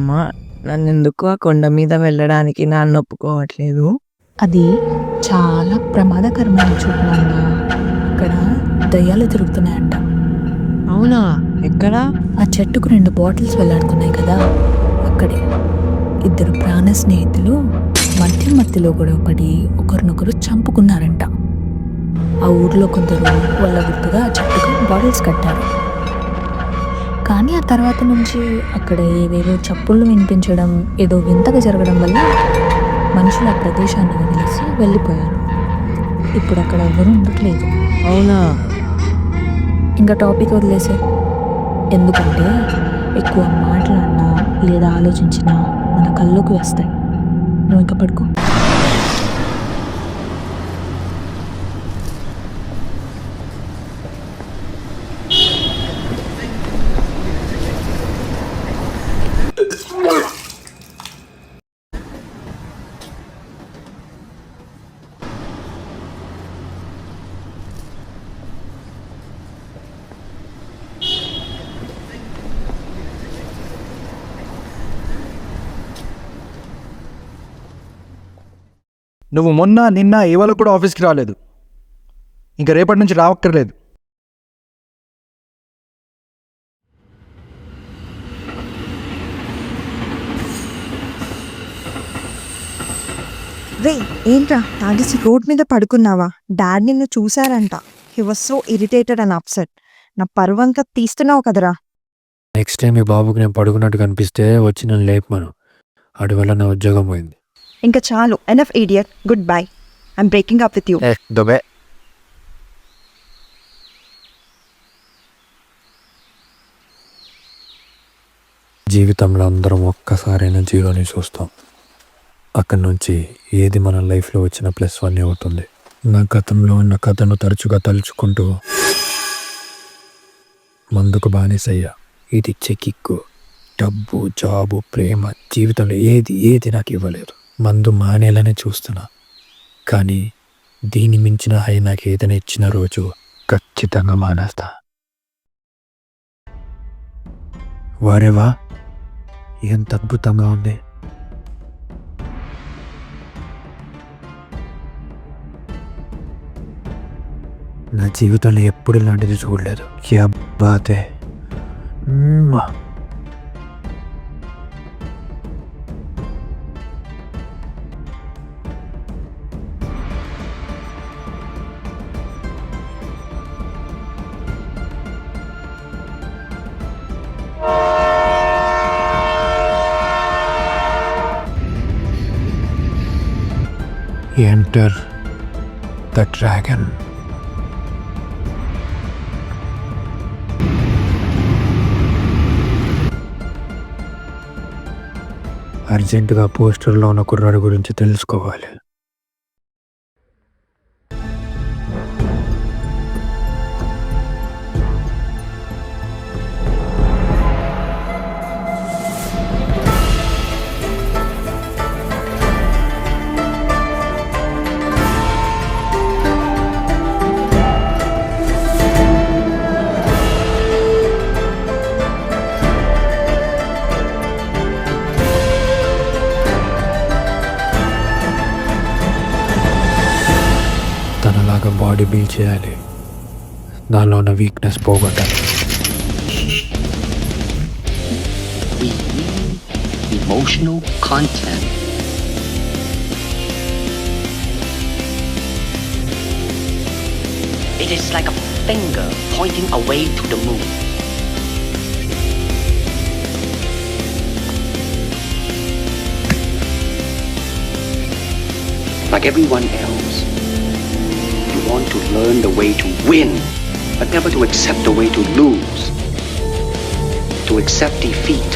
అమ్మ నన్నెందుకు ఆ కొండ మీద వెళ్ళడానికి నాన్న ఒప్పుకోవట్లేదు. అది చాలా ప్రమాదకరమైన చోటు నాన్న. అక్కడ దయ్యాలు తిరుగుతున్నాయంట. అవునా? ఎక్కడా? ఆ చెట్టుకు 2 బాటిల్స్ వెళ్లాడుతున్నాయి కదా, అక్కడే. 2 ప్రాణ స్నేహితులు మధ్యలో గొడవపడి ఒకరినొకరు చంపుకున్నారంట. ఆ ఊర్లో కొందరు వాళ్ళ గుర్తుగా ఆ చెట్టుకు బాటిల్స్ కట్టారు. కానీ ఆ తర్వాత నుంచి అక్కడ ఏవేవో చప్పుళ్ళు వినిపించడం, ఏదో వింతగా జరగడం వల్ల మనుషులు ఆ ప్రదేశాన్ని వదిలేసి వెళ్ళిపోయారు. ఇప్పుడు అక్కడ ఎవరూ ఉండట్లేదు. అవునా? ఇంకా టాపిక్ వదిలేసే. ఎందుకంటే ఎక్కువ మాట్లాడినా లేదా ఆలోచించినా మన కళ్ళలోకి వస్తాయి. నువ్వు ఇంకా పడుకో. నువ్వు మొన్న నిన్న ఇవాళ కూడా ఆఫీస్కి రాలేదు. ఇంకా రేపటి నుంచి రావక్కర్లేదు. రే ఏంట్రా తాగేసి రోడ్ మీద పడుకున్నావా? డాడ్ నిన్ను చూశారంట. He was so irritated and upset. నా పరువంతా తీస్తున్నావు కదరా. నెక్స్ట్ టైం మీ బాబుకి నేను పడుకున్నట్టు కనిపిస్తే వచ్చి నన్ను లేపమను. వాడి వల్ల నా ఉద్యోగం పోయింది. ఇంకా చాలు. Enough idiot. Good bye. I'm breaking up with you. Dubey జీవితంలో అందరం ఒక్కసారైనా జీరోని చూస్తాం. అక్కడి నుంచి ఏది మన లైఫ్లో వచ్చిన +1 అవుతుంది. నా గతంలో ఉన్న కథను తరచుగా తలుచుకుంటూ మందుకు బానిసయ్యా. ఇది చెక్కిక్కు, డబ్బు, జాబు, ప్రేమ, జీవితంలో ఏది నాకు ఇవ్వలేదు. మందు మానేయాలని చూస్తున్నా, కానీ దీని మించిన హై నాకు ఏదైనా ఇచ్చిన రోజు ఖచ్చితంగా మానేస్తా. వారేవా, ఎంత అద్భుతంగా ఉంది. నా జీవితంలో ఎప్పుడు ఇలాంటిది చూడలేదు. క్యా బాత్ హై. Enter the dragon. అర్జెంటుగా పోస్టర్లో ఉన్న కుర్రాడు గురించి తెలుసుకోవాలి. తనలాగా బాడీ బిల్డ్ చేయాలి, దానిలో ఉన్న వీక్నెస్ పోగొట్టాలి. We need emotional content. It is like a finger pointing away to the moon. Like everyone else, you want to learn the way to win, but never to accept the way to lose. To accept defeat,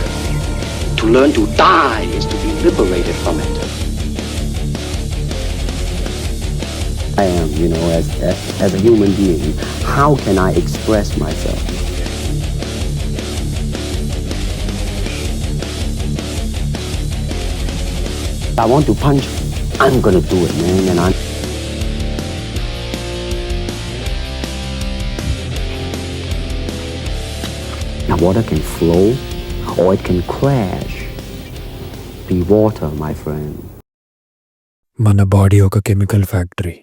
to learn to die is to be liberated from it. I am, as a human being, how can I express myself? I want to punch, I'm gonna do it, man, and I'm now water can flow or it can crash. be water, my friend. మన body ఒక chemical factory.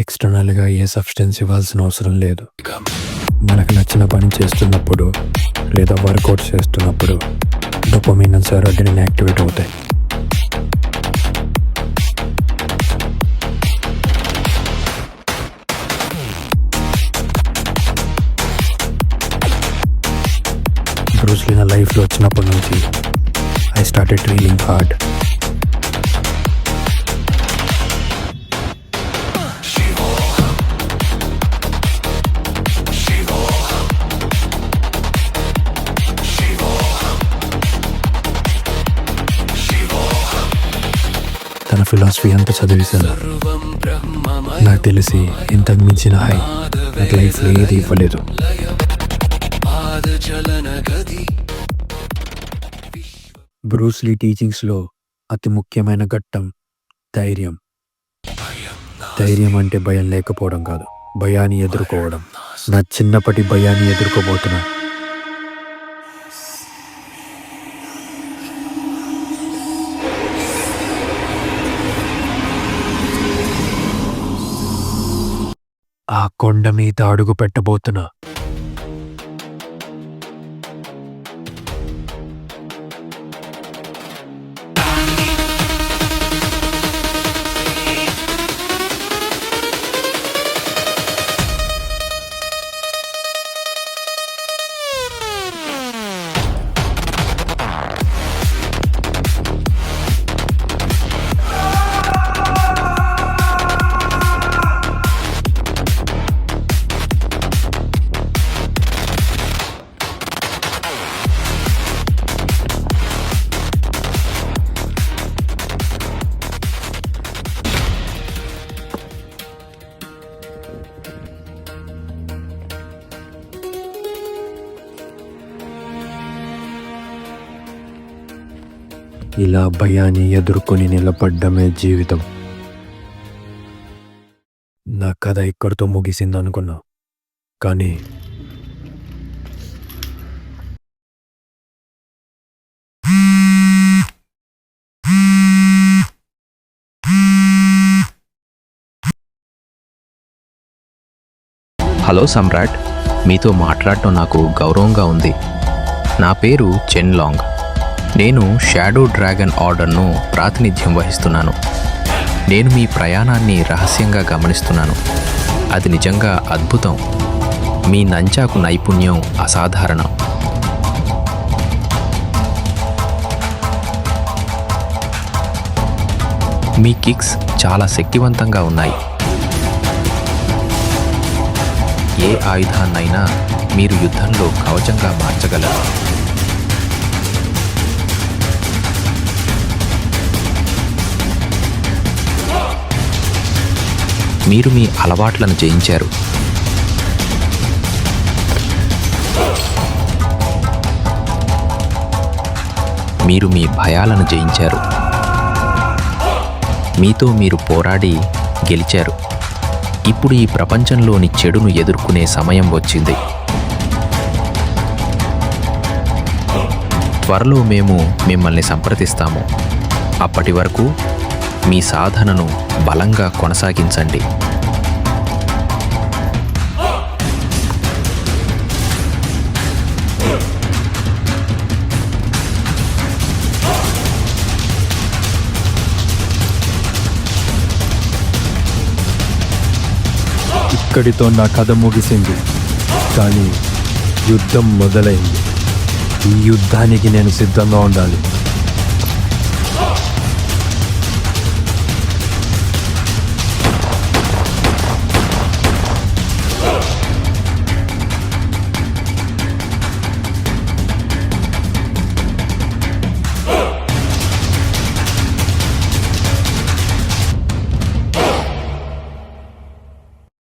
ఎక్స్టర్నల్గా ఏ substance ఇవ్వాల్సిన అవసరం లేదు. మనకు నచ్చిన పని చేస్తున్నప్పుడు లేదా వర్కౌట్ చేస్తున్నప్పుడు డోపమైన్ అండ్ సెరోటోనిన్ యాక్టివేట్ అవుతాయి. బ్రూస్ లీ నా లైఫ్లో వచ్చినప్పటి నుంచి ఐ స్టార్టెడ్ ట్రైనింగ్ హార్డ్. తన ఫిలాసఫీ అంతా చదివేశాను. నాకు తెలిసి ఇంతకు మించిన హై నాకు లైఫ్లో ఏది ఇవ్వలేదు. బ్రూస్ లీ టీచింగ్స్లో అతి ముఖ్యమైన ఘట్టం ధైర్యం. ధైర్యం అంటే భయం లేకపోవడం కాదు, భయాన్ని ఎదుర్కోవడం. నా చిన్నప్పటి భయాన్ని ఎదుర్కోబోతున్నా. ఆ కొండ మీద అడుగు పెట్టబోతున్నా. ఇలా భయాన్ని ఎదుర్కొని నిలబడ్డమే జీవితం. నా కథ ఇక్కడితో ముగిసింది అనుకున్నా, కానీ హలో సమ్రాట్, మీతో మాట్లాడటం నాకు గౌరవంగా ఉంది. నా పేరు చెన్ లాంగ్. నేను షాడో డ్రాగన్ ఆర్డర్ను ప్రాతినిధ్యం వహిస్తున్నాను. నేను మీ ప్రయాణాన్ని రహస్యంగా గమనిస్తున్నాను. అది నిజంగా అద్భుతం. మీ నంచాకు నైపుణ్యం అసాధారణం. మీ కిక్స్ చాలా శక్తివంతంగా ఉన్నాయి. ఏ ఆయుధాన్నైనా మీరు యుద్ధంలో కవచంగా మార్చగలరు. మీరు మీ అలవాట్లను జయించారు. మీరు మీ భయాలను జయించారు. మీతో మీరు పోరాడి గెలిచారు. ఇప్పుడు ఈ ప్రపంచంలోని చెడును ఎదుర్కొనే సమయం వచ్చింది. త్వరలో మేము మిమ్మల్ని సంప్రదిస్తాము. అప్పటి వరకు మీ సాధనను బలంగా కొనసాగించండి. ఇక్కడితో నా కథ ముగిసింది, కానీ యుద్ధం మొదలైంది. ఈ యుద్ధానికి నేను సిద్ధంగా ఉండాలి.